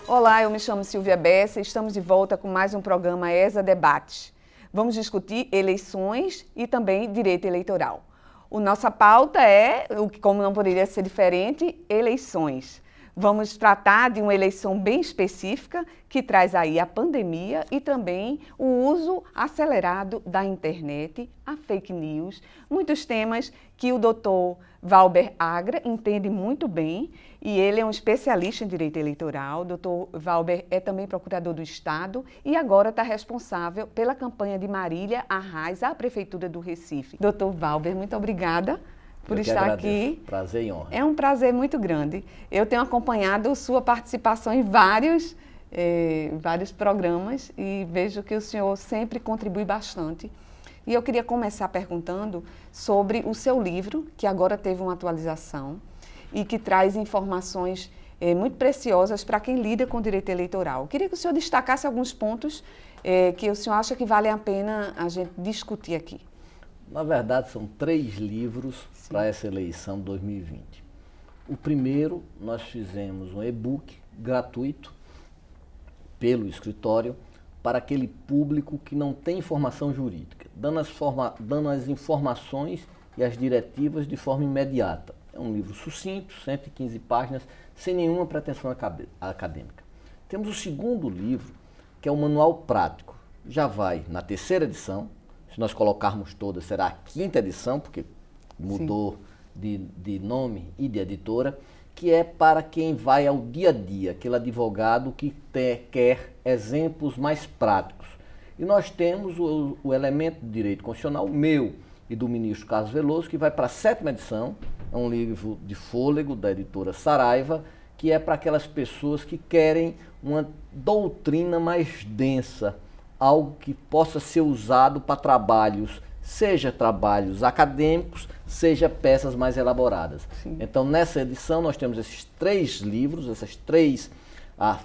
Olá, eu me chamo Silvia Bessa e estamos de volta com mais um programa ESA Debates. Vamos discutir eleições e também direito eleitoral. Nossa pauta é, como não poderia ser diferente, eleições. Vamos tratar de uma eleição bem específica que traz aí a pandemia e também o uso acelerado da internet, a fake news, muitos temas que o doutor Valber Agra entende muito bem e ele é um especialista em direito eleitoral. O doutor Valber é também procurador do Estado e agora está responsável pela campanha de Marília Arraes à Prefeitura do Recife. Doutor Valber, muito obrigada por estar aqui. Prazer e honra. É um prazer muito grande. Eu tenho acompanhado sua participação em vários programas e vejo que o senhor sempre contribui bastante. E eu queria começar perguntando sobre o seu livro, que agora teve uma atualização e que traz informações muito preciosas para quem lida com direito eleitoral. Eu queria que o senhor destacasse alguns pontos que o senhor acha que vale a pena a gente discutir aqui. Na verdade, são 3 livros para essa eleição 2020. O primeiro, nós fizemos um e-book gratuito pelo escritório para aquele público que não tem informação jurídica, dando as informações e as diretivas de forma imediata. É um livro sucinto, 115 páginas, sem nenhuma pretensão acadêmica. Temos o segundo livro, que é o Manual Prático. Já vai na 3ª edição. Se nós colocarmos todas, será a 5ª edição, porque mudou de nome e de editora, que é para quem vai ao dia a dia, aquele advogado que quer exemplos mais práticos. E nós temos o elemento de direito constitucional, meu e do ministro Carlos Veloso, que vai para a 7ª edição, é um livro de fôlego da editora Saraiva, que é para aquelas pessoas que querem uma doutrina mais densa, algo que possa ser usado para trabalhos, seja trabalhos acadêmicos, seja peças mais elaboradas. Sim. Então, nessa edição, nós temos esses 3 livros, essas 3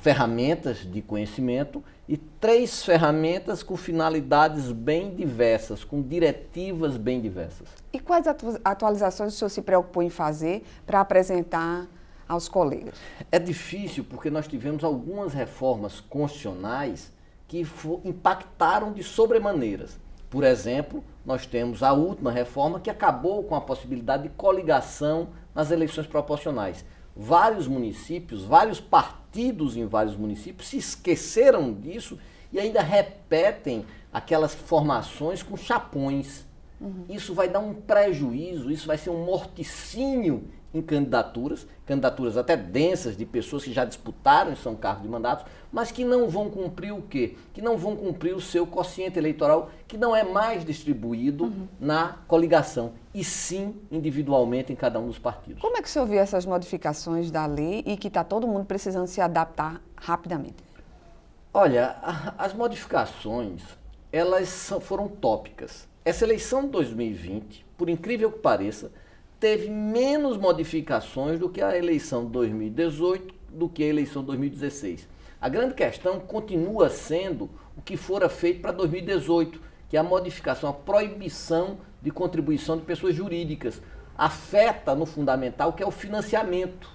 ferramentas de conhecimento e 3 ferramentas com finalidades bem diversas, com diretivas bem diversas. E quais atualizações o senhor se preocupou em fazer para apresentar aos colegas? É difícil porque nós tivemos algumas reformas constitucionais que impactaram de sobremaneiras. Por exemplo, nós temos a última reforma que acabou com a possibilidade de coligação nas eleições proporcionais. Vários municípios, vários partidos em vários municípios se esqueceram disso e ainda repetem aquelas formações com chapões. Isso vai dar um prejuízo, isso vai ser um morticínio em candidaturas até densas de pessoas que já disputaram e são cargos de mandatos, mas que não vão cumprir o quê? Que não vão cumprir o seu quociente eleitoral, que não é mais distribuído na coligação, e sim individualmente em cada um dos partidos. Como é que o senhor viu essas modificações da lei e que está todo mundo precisando se adaptar rapidamente? Olha, as modificações, elas foram tópicas. Essa eleição de 2020, por incrível que pareça, teve menos modificações do que a eleição de 2018, do que a eleição de 2016. A grande questão continua sendo o que fora feito para 2018, que é a modificação, a proibição de contribuição de pessoas jurídicas. Afeta no fundamental, que é o financiamento.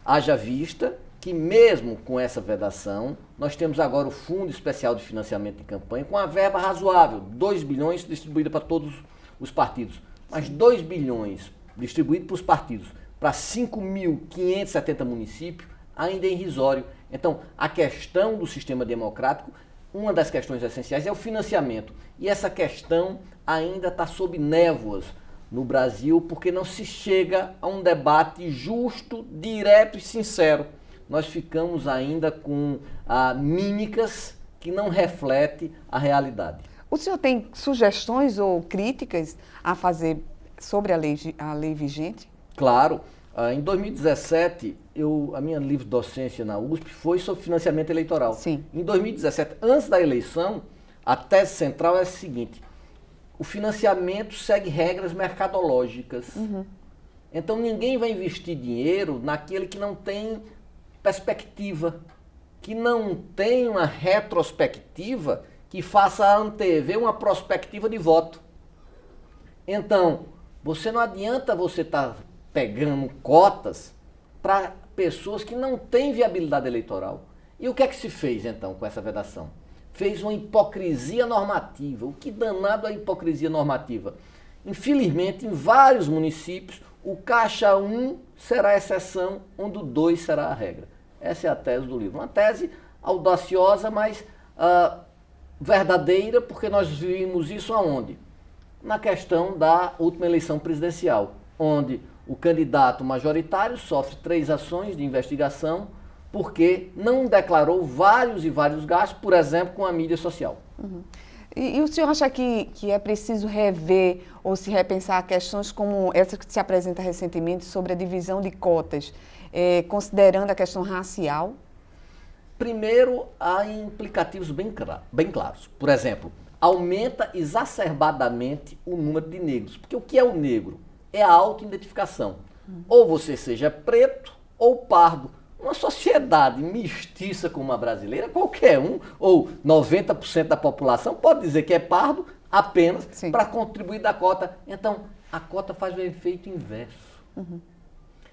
Haja vista que mesmo com essa vedação, nós temos agora o Fundo Especial de Financiamento de Campanha com a verba razoável, 2 bilhões distribuída para todos os partidos. Mas 2 bilhões distribuídos para os partidos, para 5.570 municípios, ainda é irrisório. Então, a questão do sistema democrático, uma das questões essenciais é o financiamento. E essa questão ainda está sob névoas no Brasil, porque não se chega a um debate justo, direto e sincero. Nós ficamos ainda com mímicas que não refletem a realidade. O senhor tem sugestões ou críticas a fazer sobre a lei vigente? Claro. Em 2017, a minha livre docência na USP foi sobre financiamento eleitoral. Sim. Em 2017, antes da eleição, a tese central é a seguinte: o financiamento segue regras mercadológicas. Então ninguém vai investir dinheiro naquele que não tem perspectiva, que não tem uma retrospectiva que faça antever uma prospectiva de voto. Então, não adianta você estar pegando cotas para pessoas que não têm viabilidade eleitoral. E o que é que se fez, então, com essa vedação? Fez uma hipocrisia normativa. O que danado é a hipocrisia normativa? Infelizmente, em vários municípios, o Caixa 1 será a exceção, onde o 2 será a regra. Essa é a tese do livro. Uma tese audaciosa, mas verdadeira, porque nós vimos isso aonde? Na questão da última eleição presidencial, onde o candidato majoritário sofre 3 ações de investigação porque não declarou vários e vários gastos, por exemplo, com a mídia social. Uhum. E o senhor acha que é preciso rever ou se repensar questões como essa que se apresenta recentemente sobre a divisão de cotas, considerando a questão racial? Primeiro, há implicativos bem claros. Por exemplo, aumenta exacerbadamente o número de negros. Porque o que é o negro? É a autoidentificação. Ou você seja preto ou pardo. Uma sociedade mestiça como a brasileira, qualquer um, ou 90% da população, pode dizer que é pardo apenas para contribuir da cota. Então, a cota faz o efeito inverso. Uhum.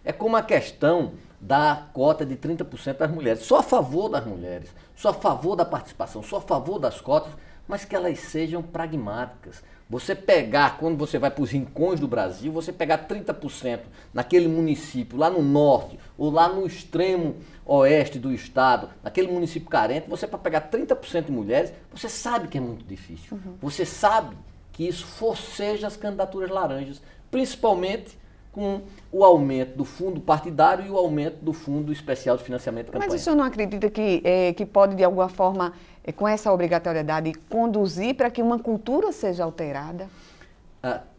É como a questão da cota de 30% das mulheres. Sou a favor das mulheres, sou a favor da participação, sou a favor das cotas, mas que elas sejam pragmáticas. Você pegar, quando você vai para os rincões do Brasil, você pegar 30% naquele município, lá no norte, ou lá no extremo oeste do estado, naquele município carente, você para pegar 30% de mulheres, você sabe que é muito difícil. Uhum. Você sabe que isso forceja as candidaturas laranjas, principalmente com o aumento do fundo partidário e o aumento do fundo especial de financiamento de campanha. Mas o senhor não acredita que pode, de alguma forma, com essa obrigatoriedade, conduzir para que uma cultura seja alterada?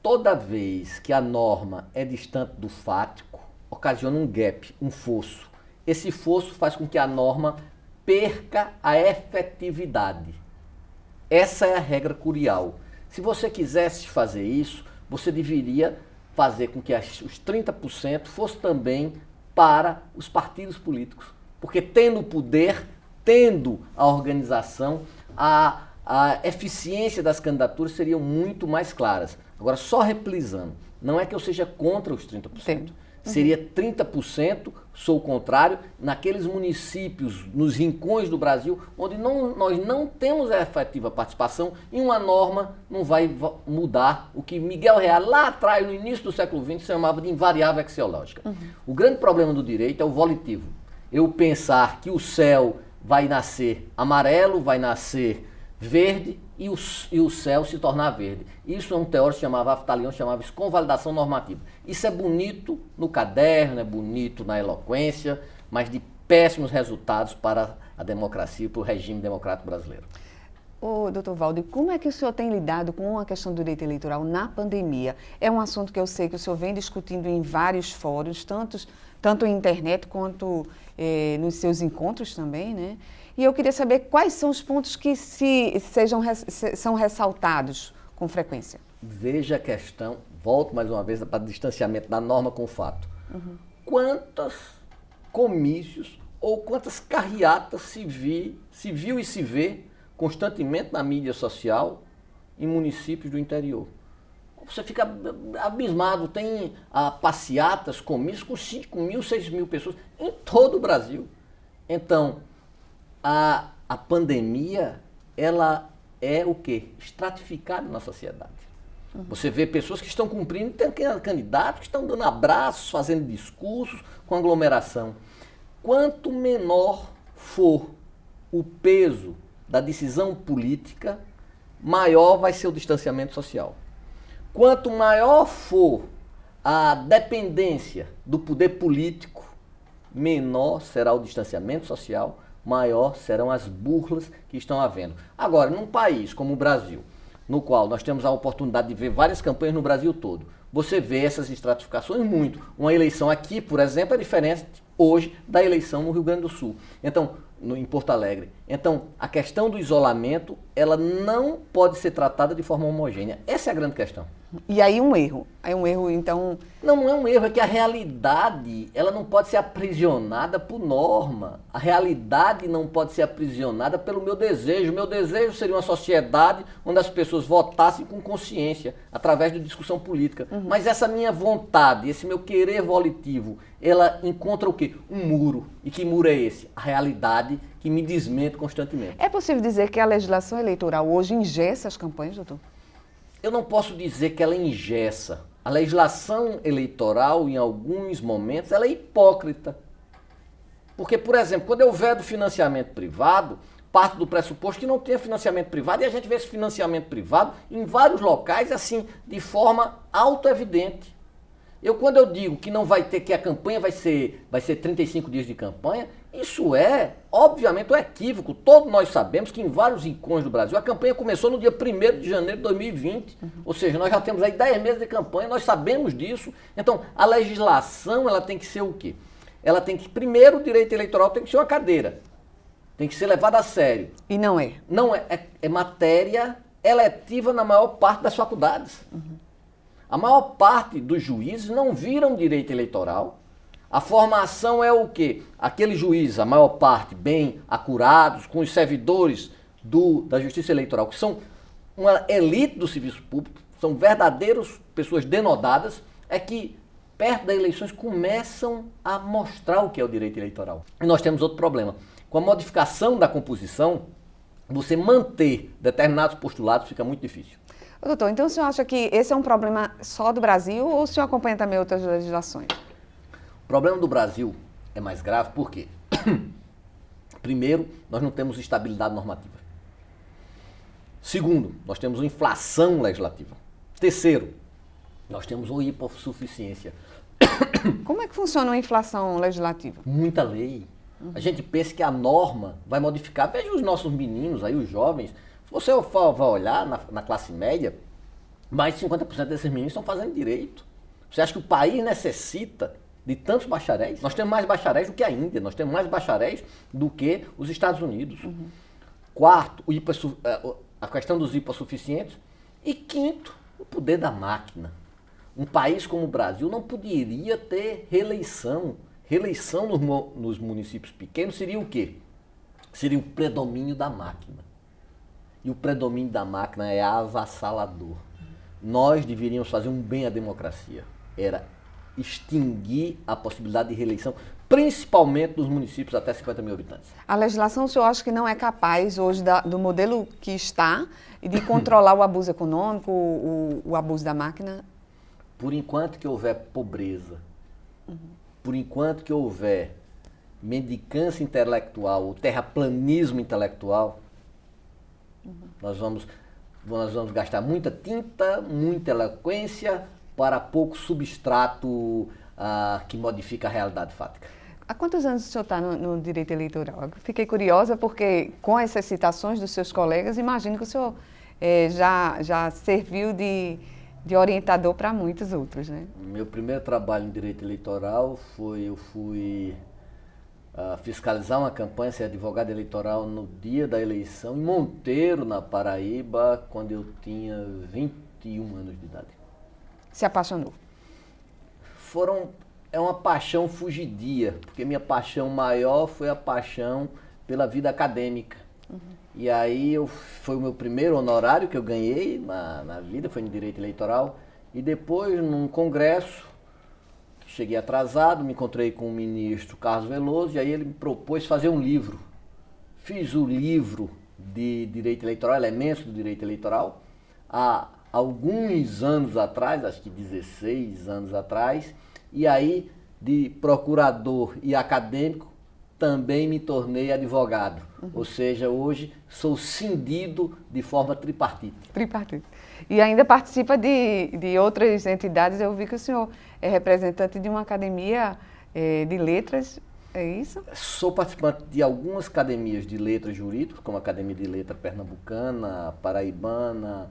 Toda vez que a norma é distante do fático, ocasiona um gap, um fosso. Esse fosso faz com que a norma perca a efetividade. Essa é a regra curial. Se você quisesse fazer isso, você deveria fazer com que os 30% fosse também para os partidos políticos. Porque tendo o poder, tendo a organização, a eficiência das candidaturas seriam muito mais claras. Agora, só reprisando, não é que eu seja contra os 30%. Sim. Seria 30%, sou o contrário, naqueles municípios, nos rincões do Brasil, onde nós não temos a efetiva participação e uma norma não vai mudar o que Miguel Reale, lá atrás, no início do século XX, chamava de invariável axiológica. Uhum. O grande problema do direito é o volitivo. Eu pensar que o céu vai nascer amarelo, vai nascer verde e o céu se tornar verde. Isso é um teórico chamava Aftalion, chamava isso convalidação normativa. Isso é bonito no caderno, é bonito na eloquência, mas de péssimos resultados para a democracia e para o regime democrático brasileiro. Doutor Valdo, como é que o senhor tem lidado com a questão do direito eleitoral na pandemia? É um assunto que eu sei que o senhor vem discutindo em vários fóruns, tanto em internet quanto nos seus encontros também, né? E eu queria saber quais são os pontos que são ressaltados com frequência. Veja a questão, volto mais uma vez para o distanciamento da norma com o fato. Uhum. Quantos comícios ou quantas carreatas se viu e se vê constantemente na mídia social em municípios do interior? Você fica abismado, tem passeatas, comícios com 5 mil, 6 mil pessoas em todo o Brasil. Então, a pandemia, ela é o quê? Estratificada na sociedade. Uhum. Você vê pessoas que estão cumprindo, tem candidatos que estão dando abraços, fazendo discursos com aglomeração. Quanto menor for o peso da decisão política, maior vai ser o distanciamento social. Quanto maior for a dependência do poder político, menor será o distanciamento social, maior serão as burlas que estão havendo. Agora, num país como o Brasil, no qual nós temos a oportunidade de ver várias campanhas no Brasil todo, você vê essas estratificações muito. Uma eleição aqui, por exemplo, é diferente hoje da eleição no Rio Grande do Sul. Então, em Porto Alegre. Então, a questão do isolamento, ela não pode ser tratada de forma homogênea. Essa é a grande questão. E aí um erro. Então... Não é um erro, é que a realidade, ela não pode ser aprisionada por norma. A realidade não pode ser aprisionada pelo meu desejo. Meu desejo seria uma sociedade onde as pessoas votassem com consciência, através de discussão política. Uhum. Mas essa minha vontade, esse meu querer volitivo, ela encontra o quê? Um muro. E que muro é esse? A realidade que que me desmente constantemente. É possível dizer que a legislação eleitoral hoje engessa as campanhas, doutor? Eu não posso dizer que ela engessa. A legislação eleitoral, em alguns momentos, ela é hipócrita. Porque, por exemplo, quando eu vedo financiamento privado, parte do pressuposto que não tenha financiamento privado, e a gente vê esse financiamento privado em vários locais, assim, de forma autoevidente. Quando eu digo que não vai ter, que a campanha vai ser 35 dias de campanha, isso é, obviamente, um equívoco. Todos nós sabemos que em vários rincões do Brasil, a campanha começou no dia 1º de janeiro de 2020. Ou seja, nós já temos aí 10 meses de campanha, nós sabemos disso. Então, a legislação, ela tem que ser o quê? Ela tem que, primeiro, o direito eleitoral tem que ser uma cadeira. Tem que ser levado a sério. E não é? Não é. É matéria eletiva na maior parte das faculdades. A maior parte dos juízes não viram direito eleitoral. A formação é o quê? Aqueles juízes, a maior parte, bem acurados, com os servidores da Justiça Eleitoral, que são uma elite do serviço público, são verdadeiras pessoas denodadas, é que perto das eleições começam a mostrar o que é o direito eleitoral. E nós temos outro problema. Com a modificação da composição, você manter determinados postulados fica muito difícil. Doutor, então o senhor acha que esse é um problema só do Brasil ou o senhor acompanha também outras legislações? O problema do Brasil é mais grave porque, primeiro, nós não temos estabilidade normativa. Segundo, nós temos uma inflação legislativa. Terceiro, nós temos uma hipossuficiência. Como é que funciona uma inflação legislativa? Muita lei. A gente pensa que a norma vai modificar. Veja os nossos meninos aí, os jovens. Se você vai olhar na classe média, mais de 50% desses meninos estão fazendo direito. Você acha que o país necessita de tantos bacharéis? Nós temos mais bacharéis do que a Índia, nós temos mais bacharéis do que os Estados Unidos. Quarto, a questão dos hipossuficientes. E quinto, o poder da máquina. Um país como o Brasil não poderia ter reeleição. Reeleição nos municípios pequenos seria o quê? Seria o predomínio da máquina. E o predomínio da máquina é avassalador. Nós deveríamos fazer um bem à democracia. Era extinguir a possibilidade de reeleição, principalmente nos municípios até 50 mil habitantes. A legislação, o senhor acha que não é capaz hoje do modelo que está de controlar o abuso econômico, o abuso da máquina? Por enquanto que houver pobreza, por enquanto que houver mendicância intelectual, ou terraplanismo intelectual, nós vamos gastar muita tinta, muita eloquência para pouco substrato que modifica a realidade fática. Há quantos anos o senhor está no direito eleitoral? Eu fiquei curiosa porque, com essas citações dos seus colegas, imagino que o senhor já serviu de orientador para muitos outros, né? Meu primeiro trabalho em direito eleitoral eu fui fiscalizar uma campanha, ser advogado eleitoral no dia da eleição, em Monteiro, na Paraíba, quando eu tinha 21 anos de idade. Se apaixonou? É uma paixão fugidia, porque minha paixão maior foi a paixão pela vida acadêmica. E aí foi o meu primeiro honorário que eu ganhei na vida, foi no direito eleitoral. E depois, num congresso, cheguei atrasado, me encontrei com o ministro Carlos Veloso, e aí ele me propôs fazer um livro. Fiz o livro de direito eleitoral, elementos do direito eleitoral, há alguns anos atrás, acho que 16 anos atrás, e aí de procurador e acadêmico também me tornei advogado. Ou seja, hoje sou cindido de forma tripartite. Tripartite. E ainda participa de outras entidades. Eu vi que o senhor é representante de uma academia de letras, é isso? Sou participante de algumas academias de letras jurídicas, como a Academia de Letras Pernambucana, Paraibana,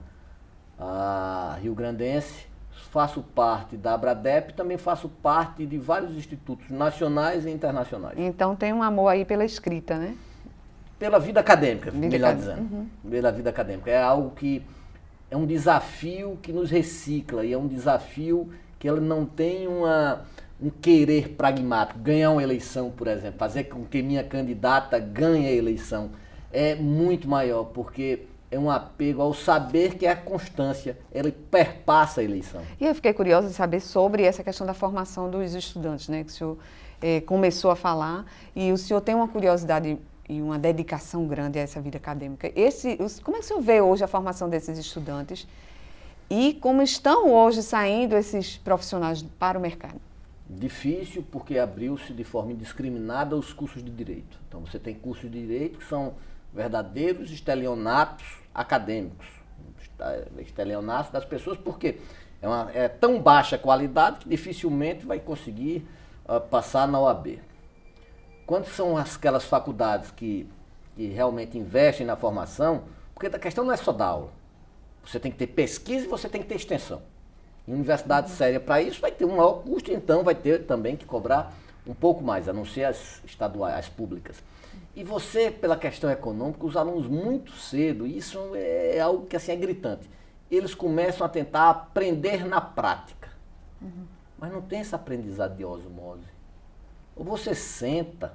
a Rio Grandense. Faço parte da Abradep e também faço parte de vários institutos nacionais e internacionais. Então tem um amor aí pela escrita, né? Pela vida acadêmica, melhor dizendo. Pela vida acadêmica. É algo que é um desafio que nos recicla e é um desafio que ele não tem um querer pragmático. Ganhar uma eleição, por exemplo, fazer com que minha candidata ganhe a eleição é muito maior, porque é um apego ao saber que é a constância, ela perpassa a eleição. E eu fiquei curiosa de saber sobre essa questão da formação dos estudantes, né? Que o senhor começou a falar, e o senhor tem uma curiosidade e uma dedicação grande a essa vida acadêmica. Como é que o senhor vê hoje a formação desses estudantes e como estão hoje saindo esses profissionais para o mercado? Difícil, porque abriu-se de forma indiscriminada os cursos de direito. Então você tem cursos de direito que são verdadeiros estelionatos acadêmicos, estelionatos das pessoas, porque é tão baixa a qualidade que dificilmente vai conseguir passar na OAB. Quando são aquelas faculdades que realmente investem na formação, porque a questão não é só dar aula. Você tem que ter pesquisa e você tem que ter extensão. Em universidade séria para isso vai ter um maior custo, então vai ter também que cobrar um pouco mais, a não ser as estaduais, as públicas. E você, pela questão econômica, os alunos muito cedo, isso é algo que assim é gritante, eles começam a tentar aprender na prática. Mas não tem esse aprendizado de osmose. Ou você senta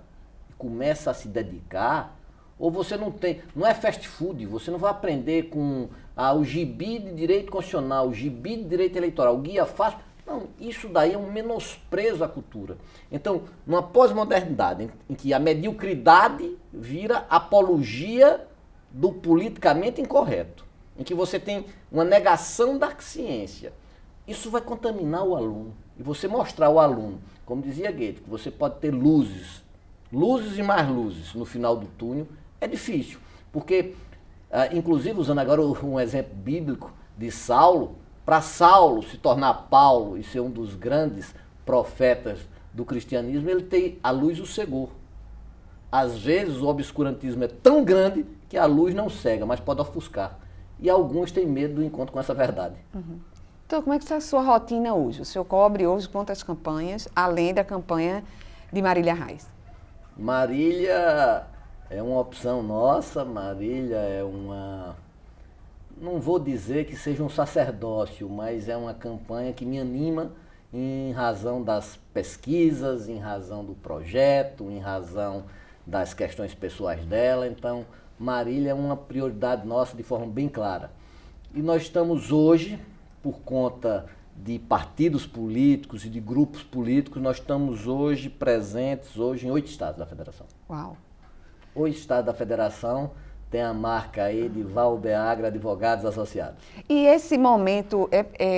e começa a se dedicar, ou você não é fast food, você não vai aprender com o gibi de direito constitucional, o gibi de direito eleitoral, o guia fácil. Não, isso daí é um menosprezo à cultura. Então, numa pós-modernidade, em que a mediocridade vira apologia do politicamente incorreto, em que você tem uma negação da ciência, isso vai contaminar o aluno. E você mostrar ao aluno, como dizia Goethe, que você pode ter luzes e mais luzes no final do túnel, é difícil. Porque, inclusive, usando agora um exemplo bíblico de Saulo, para Saulo se tornar Paulo e ser um dos grandes profetas do cristianismo, ele tem a luz o cegou. Às vezes o obscurantismo é tão grande que a luz não cega, mas pode ofuscar. E alguns têm medo do encontro com essa verdade. Então, como é que está a sua rotina hoje? O senhor cobre hoje quantas campanhas, além da campanha de Marília Reis? Marília é uma opção nossa, Marília é não vou dizer que seja um sacerdócio, mas é uma campanha que me anima em razão das pesquisas, em razão do projeto, em razão das questões pessoais dela. Então, Marília é uma prioridade nossa de forma bem clara. E nós estamos hoje, por conta de partidos políticos e de grupos políticos, nós estamos hoje presentes em 8 estados da federação. Uau! 8 estados da federação tem a marca aí de Valbeagra Advogados Associados. E esse momento,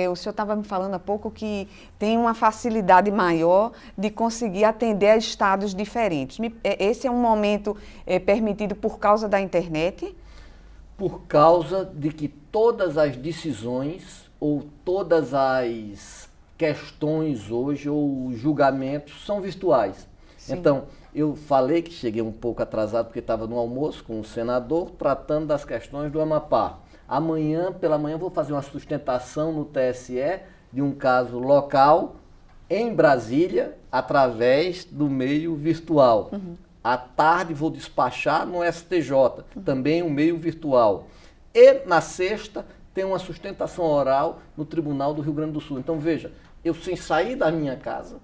o senhor estava me falando há pouco que tem uma facilidade maior de conseguir atender a estados diferentes. Esse é um momento permitido por causa da internet? Por causa de que todas as decisões ou todas as questões hoje ou julgamentos são virtuais. Sim. Então, eu falei que cheguei um pouco atrasado porque estava no almoço com o senador tratando das questões do Amapá. Amanhã, pela manhã, vou fazer uma sustentação no TSE de um caso local em Brasília através do meio virtual. À tarde vou despachar no STJ, também um meio virtual. E na sexta tem uma sustentação oral no Tribunal do Rio Grande do Sul. Então veja, eu sem sair da minha casa,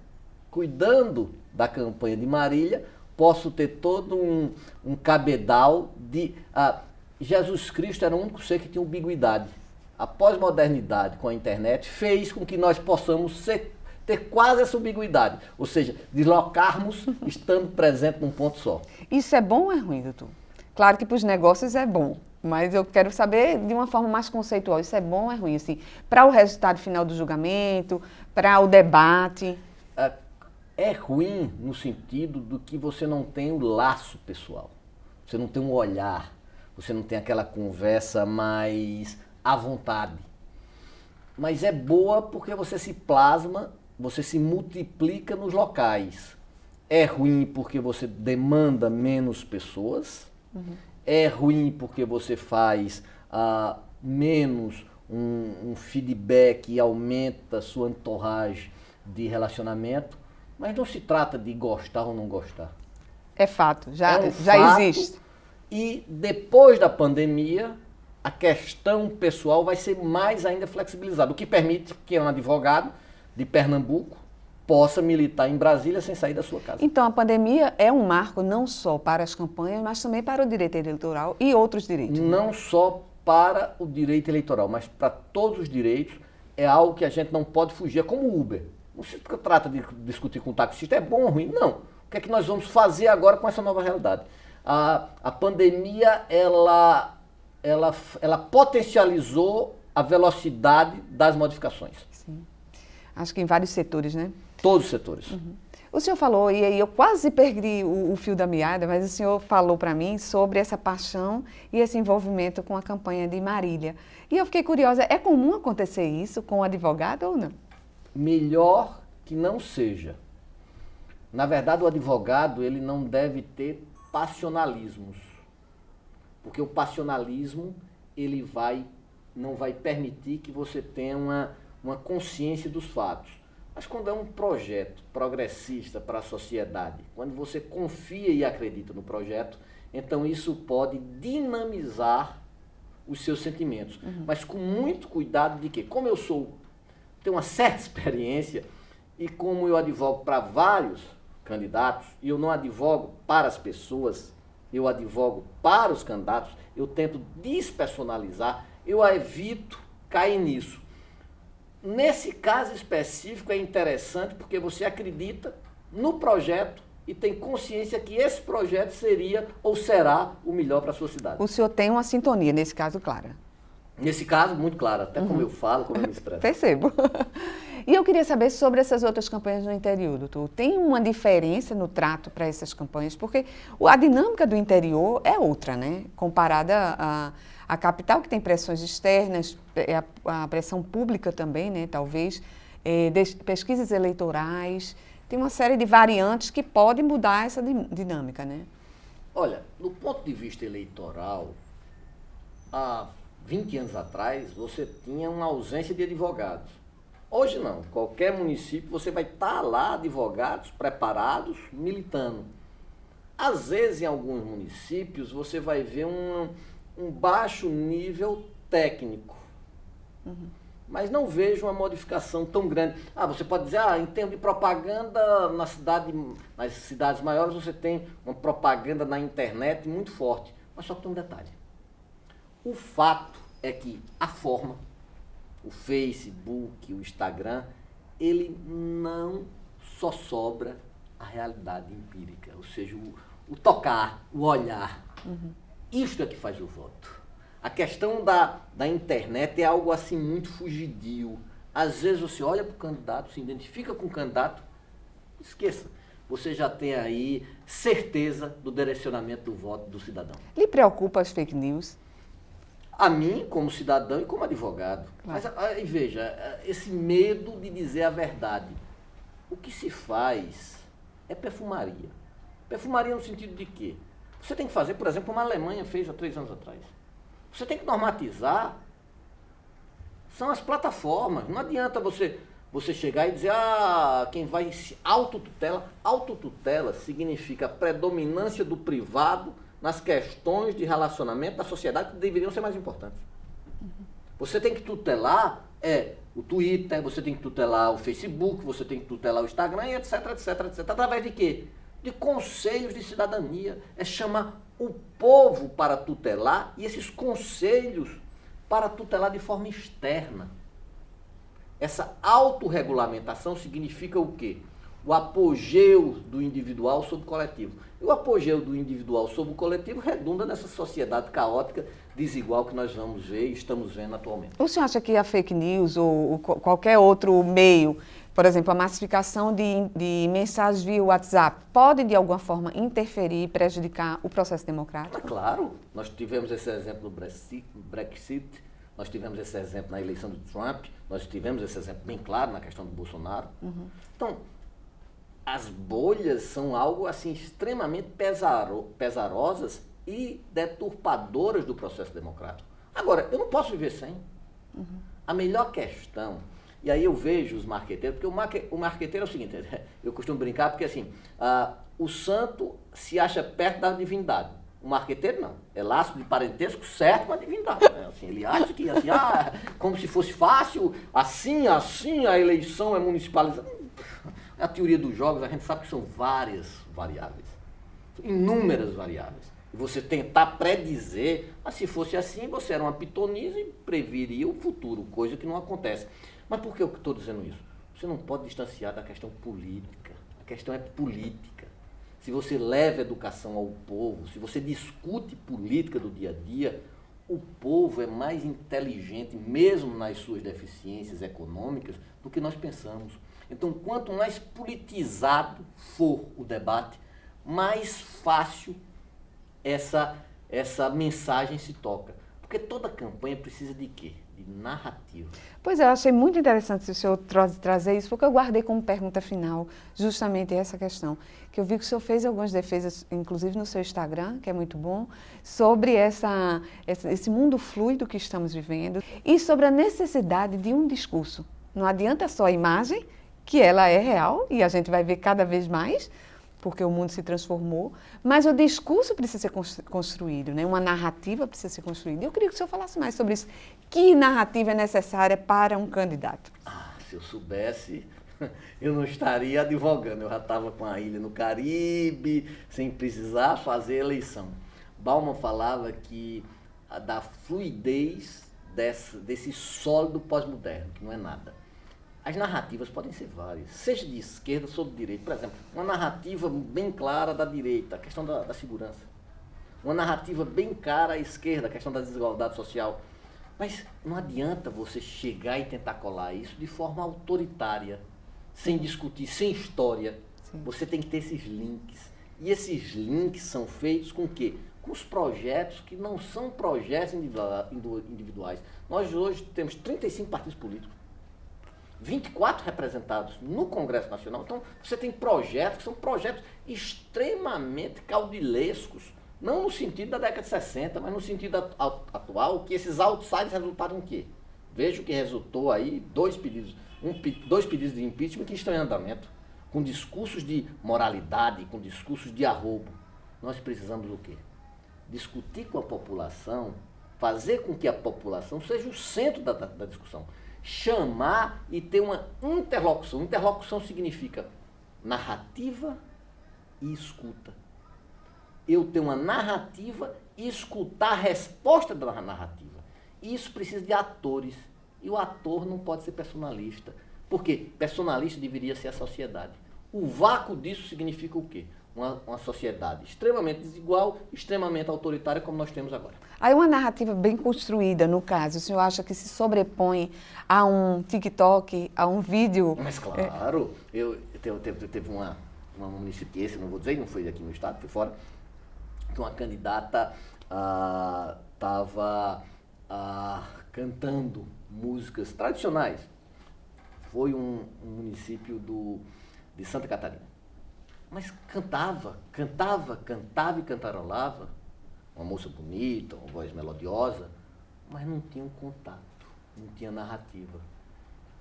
cuidando da campanha de Marília, posso ter todo um cabedal de... Jesus Cristo era o único ser que tinha ambiguidade. A pós-modernidade com a internet fez com que nós possamos ter quase essa ambiguidade, ou seja, deslocarmos estando presente num ponto só. Isso é bom ou é ruim, doutor? Claro que para os negócios é bom, mas eu quero saber de uma forma mais conceitual, isso é bom ou é ruim? Assim, para o resultado final do julgamento, para o debate... É ruim no sentido do que você não tem o laço pessoal, você não tem um olhar, você não tem aquela conversa mais à vontade. Mas é boa porque você se plasma, você se multiplica nos locais. É ruim porque você demanda menos pessoas, é ruim porque você faz menos um feedback e aumenta a sua entourage de relacionamento. Mas não se trata de gostar ou não gostar. É fato, já fato, existe. E depois da pandemia, a questão pessoal vai ser mais ainda flexibilizada, o que permite que um advogado de Pernambuco possa militar em Brasília sem sair da sua casa. Então, a pandemia é um marco não só para as campanhas, mas também para o direito eleitoral e outros direitos. Não só para o direito eleitoral, mas para todos os direitos. É algo que a gente não pode fugir, é como o Uber. Não se trata de discutir com o taxista, é bom ou ruim, não. O que é que nós vamos fazer agora com essa nova realidade? A pandemia, ela potencializou a velocidade das modificações. Sim. Acho que em vários setores, né? Todos os setores. Uhum. O senhor falou, e aí eu quase perdi o fio da meada, mas o senhor falou para mim sobre essa paixão e esse envolvimento com a campanha de Marília. E eu fiquei curiosa, é comum acontecer isso com o advogado ou não? Melhor que não seja. Na verdade, o advogado, ele não deve ter passionalismos. Porque o passionalismo, ele não vai permitir que você tenha uma consciência dos fatos. Mas quando é um projeto progressista para a sociedade, quando você confia e acredita no projeto, então isso pode dinamizar os seus sentimentos. Mas com muito cuidado de que, como eu tenho uma certa experiência, e como eu advogo para vários candidatos, e eu não advogo para as pessoas, eu advogo para os candidatos, eu tento despersonalizar, eu evito cair nisso. Nesse caso específico é interessante porque você acredita no projeto e tem consciência que esse projeto seria ou será o melhor para a sua cidade. O senhor tem uma sintonia, nesse caso, clara? Nesse caso, muito clara, até como eu falo, como eu me expresso. Percebo. E eu queria saber sobre essas outras campanhas no interior, doutor. Tem uma diferença no trato para essas campanhas? Porque a dinâmica do interior é outra, né? Comparada à capital, que tem pressões externas, a pressão pública também, né? Talvez, pesquisas eleitorais. Tem uma série de variantes que podem mudar essa dinâmica, né? Olha, do ponto de vista eleitoral, há 20 anos atrás, você tinha uma ausência de advogados. Hoje não, qualquer município você vai estar lá, advogados preparados, militando. Às vezes em alguns municípios você vai ver um baixo nível técnico, mas não vejo uma modificação tão grande. Você pode dizer, em termos de propaganda, nas cidades maiores você tem uma propaganda na internet muito forte, mas só que tem um detalhe. O fato é que a forma, o Facebook, o Instagram, ele não só sobra a realidade empírica, ou seja, o tocar, o olhar. Isto é que faz o voto. A questão da internet é algo assim muito fugidio. Às vezes você olha para o candidato, se identifica com o candidato, esqueça. Você já tem aí certeza do direcionamento do voto do cidadão. Lhe preocupa as fake news? A mim, como cidadão e como advogado. Claro. Mas aí veja, esse medo de dizer a verdade. O que se faz é perfumaria. Perfumaria no sentido de quê? Você tem que fazer, por exemplo, como a Alemanha fez há 3 anos atrás. Você tem que normatizar. São as plataformas. Não adianta você chegar e dizer, quem vai se autotutela. Autotutela significa a predominância do privado nas questões de relacionamento da sociedade que deveriam ser mais importantes. Você tem que tutelar o Twitter, você tem que tutelar o Facebook, você tem que tutelar o Instagram, e etc, etc, etc. Através de quê? De conselhos de cidadania. É chamar o povo para tutelar e esses conselhos para tutelar de forma externa. Essa autorregulamentação significa o quê? O apogeu do individual sobre o coletivo. E o apogeu do individual sobre o coletivo redunda nessa sociedade caótica, desigual que nós vamos ver e estamos vendo atualmente. O senhor acha que a fake news ou qualquer outro meio, por exemplo, a massificação de mensagens via WhatsApp, pode de alguma forma interferir e prejudicar o processo democrático? Claro, nós tivemos esse exemplo no Brexit, nós tivemos esse exemplo na eleição do Trump, nós tivemos esse exemplo bem claro na questão do Bolsonaro. Então, as bolhas são algo assim extremamente pesarosas e deturpadoras do processo democrático. Agora, eu não posso viver sem. A melhor questão, e aí eu vejo os marqueteiros, porque o marqueteiro é o seguinte, eu costumo brincar porque assim, o santo se acha perto da divindade. O marqueteiro não, é laço de parentesco certo com a divindade. Né? Assim, ele acha que assim, como se fosse fácil, assim a eleição é municipalizada. A teoria dos jogos, a gente sabe que são várias variáveis, inúmeras variáveis. E você tentar predizer, mas se fosse assim, você era uma pitonisa e previria o futuro, coisa que não acontece. Mas por que eu estou dizendo isso? Você não pode distanciar da questão política. A questão é política. se você leva educação ao povo, se você discute política do dia a dia, o povo é mais inteligente, mesmo nas suas deficiências econômicas, do que nós pensamos. Então, quanto mais politizado for o debate, mais fácil essa mensagem se toca. Porque toda campanha precisa de quê? De narrativa. Pois é, eu achei muito interessante o senhor trazer isso, porque eu guardei como pergunta final justamente essa questão, que eu vi que o senhor fez algumas defesas, inclusive no seu Instagram, que é muito bom, sobre esse mundo fluido que estamos vivendo e sobre a necessidade de um discurso. Não adianta só a imagem, que ela é real e a gente vai ver cada vez mais, porque o mundo se transformou, mas o discurso precisa ser construído, né? Uma narrativa precisa ser construída. Eu queria que o senhor falasse mais sobre isso. Que narrativa é necessária para um candidato? Se eu soubesse, eu não estaria advogando. Eu já estava com a ilha no Caribe, sem precisar fazer eleição. Bauman falava que da fluidez desse sólido pós-moderno, que não é nada. As narrativas podem ser várias, seja de esquerda ou de direita. Por exemplo, uma narrativa bem clara da direita, a questão da segurança. Uma narrativa bem clara à esquerda, a questão da desigualdade social. Mas não adianta você chegar e tentar colar isso de forma autoritária, sem discutir, sem história. Sim. Você tem que ter esses links. E esses links são feitos com o quê? Com os projetos que não são projetos individuais. Nós hoje temos 35 partidos políticos. 24 representados no Congresso Nacional. Então, você tem projetos que são projetos extremamente caudilescos, não no sentido da década de 60, mas no sentido atual, que esses outsiders resultaram em quê? Veja o que resultou aí, dois pedidos de impeachment que estão em andamento, com discursos de moralidade, com discursos de arroubo. Nós precisamos o quê? Discutir com a população, fazer com que a população seja o centro da discussão. Chamar e ter uma interlocução. Interlocução significa narrativa e escuta. Eu ter uma narrativa e escutar a resposta da narrativa. Isso precisa de atores. E o ator não pode ser personalista. Por quê? Personalista deveria ser a sociedade. O vácuo disso significa o quê? Uma sociedade extremamente desigual, extremamente autoritária, como nós temos agora. Aí uma narrativa bem construída, no caso, o senhor acha que se sobrepõe a um TikTok, a um vídeo? Mas claro, teve uma município, esse não vou dizer, não foi aqui no estado, foi fora, que uma candidata estava cantando músicas tradicionais. Foi um município de Santa Catarina. Mas cantava e cantarolava. Uma moça bonita, uma voz melodiosa, mas não tinha um contato, não tinha narrativa.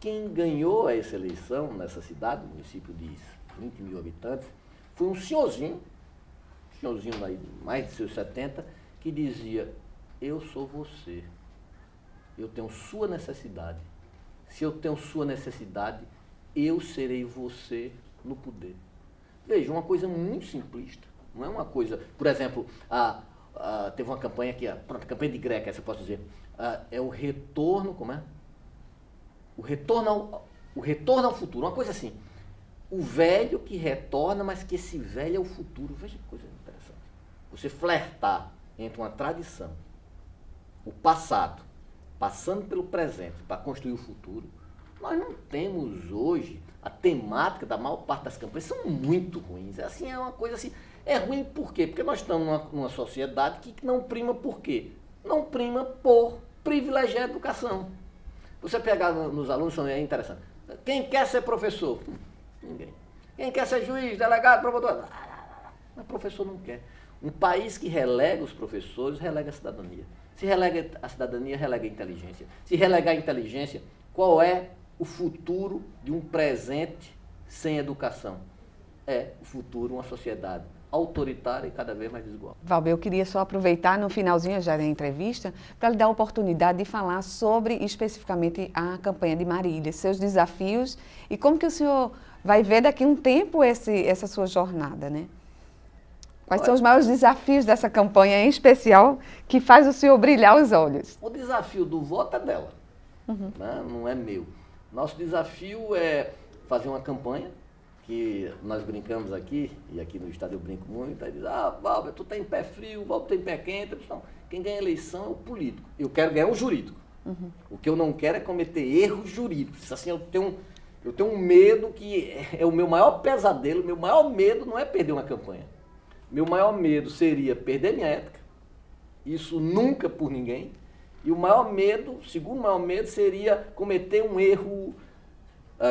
Quem ganhou essa eleição nessa cidade, município de 20 mil habitantes, foi um senhorzinho aí, mais de seus 70, que dizia: eu sou você, eu tenho sua necessidade. Se eu tenho sua necessidade, eu serei você no poder. Veja, uma coisa muito simplista, não é uma coisa, por exemplo, teve uma campanha aqui, a campanha de Greca, essa eu posso dizer, é o retorno, como é? O retorno ao futuro, uma coisa assim, o velho que retorna, mas que esse velho é o futuro. Veja que coisa interessante, você flertar entre uma tradição, o passado, passando pelo presente para construir o futuro. Nós não temos hoje, a temática da maior parte das campanhas são muito ruins. É uma coisa assim, é ruim por quê? Porque nós estamos numa sociedade que não prima por quê? Não prima por privilegiar a educação. Você pegar nos alunos, é interessante. Quem quer ser professor? Ninguém. Quem quer ser juiz, delegado, promotor? Mas professor não quer. Um país que relega os professores, relega a cidadania. Se relega a cidadania, relega a inteligência. Se relegar a inteligência, qual é o futuro de um presente sem educação? É o futuro, uma sociedade autoritária e cada vez mais desigual. Valber, eu queria só aproveitar no finalzinho já da entrevista para lhe dar a oportunidade de falar sobre especificamente a campanha de Marília, seus desafios e como que o senhor vai ver daqui a um tempo essa sua jornada, né? Quais são os maiores desafios dessa campanha em especial que faz o senhor brilhar os olhos? O desafio do voto é dela, né? Não é meu. Nosso desafio é fazer uma campanha que nós brincamos aqui, e aqui no estado eu brinco muito, aí diz, Valber, tu tem pé frio, Valber tem pé quente. Não, quem ganha a eleição é o político. Eu quero ganhar um jurídico. O que eu não quero é cometer erros jurídicos. Assim, eu tenho um medo que é o meu maior pesadelo, meu maior medo não é perder uma campanha. Meu maior medo seria perder minha ética, isso nunca por ninguém, e o maior medo, o segundo maior medo seria cometer um erro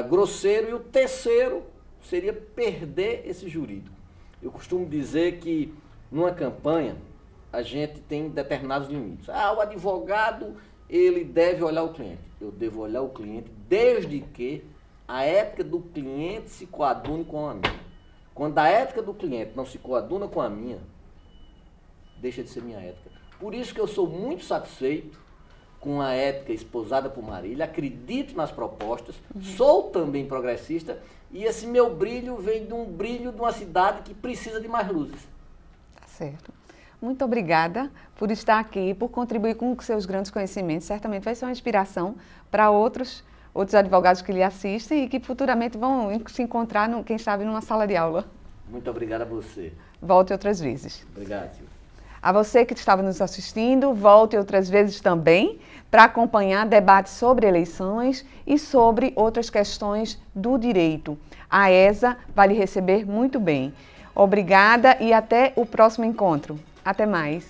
grosseiro, e o terceiro seria perder esse jurídico. Eu costumo dizer que numa campanha a gente tem determinados limites. O advogado, ele deve olhar o cliente. Eu devo olhar o cliente desde que a ética do cliente se coadune com a minha. Quando a ética do cliente não se coaduna com a minha, deixa de ser minha ética. Por isso que eu sou muito satisfeito com a ética esposada por Marília, acredito nas propostas, sou também progressista, e esse meu brilho vem de um brilho de uma cidade que precisa de mais luzes. Tá certo. Muito obrigada por estar aqui, por contribuir com os seus grandes conhecimentos. Certamente vai ser uma inspiração para outros advogados que lhe assistem e que futuramente vão se encontrar, quem sabe, numa sala de aula. Muito obrigado a você. Volte outras vezes. Obrigado, Silvio. A você que estava nos assistindo, volte outras vezes também para acompanhar debates sobre eleições e sobre outras questões do direito. A ESA vai lhe receber muito bem. Obrigada e até o próximo encontro. Até mais.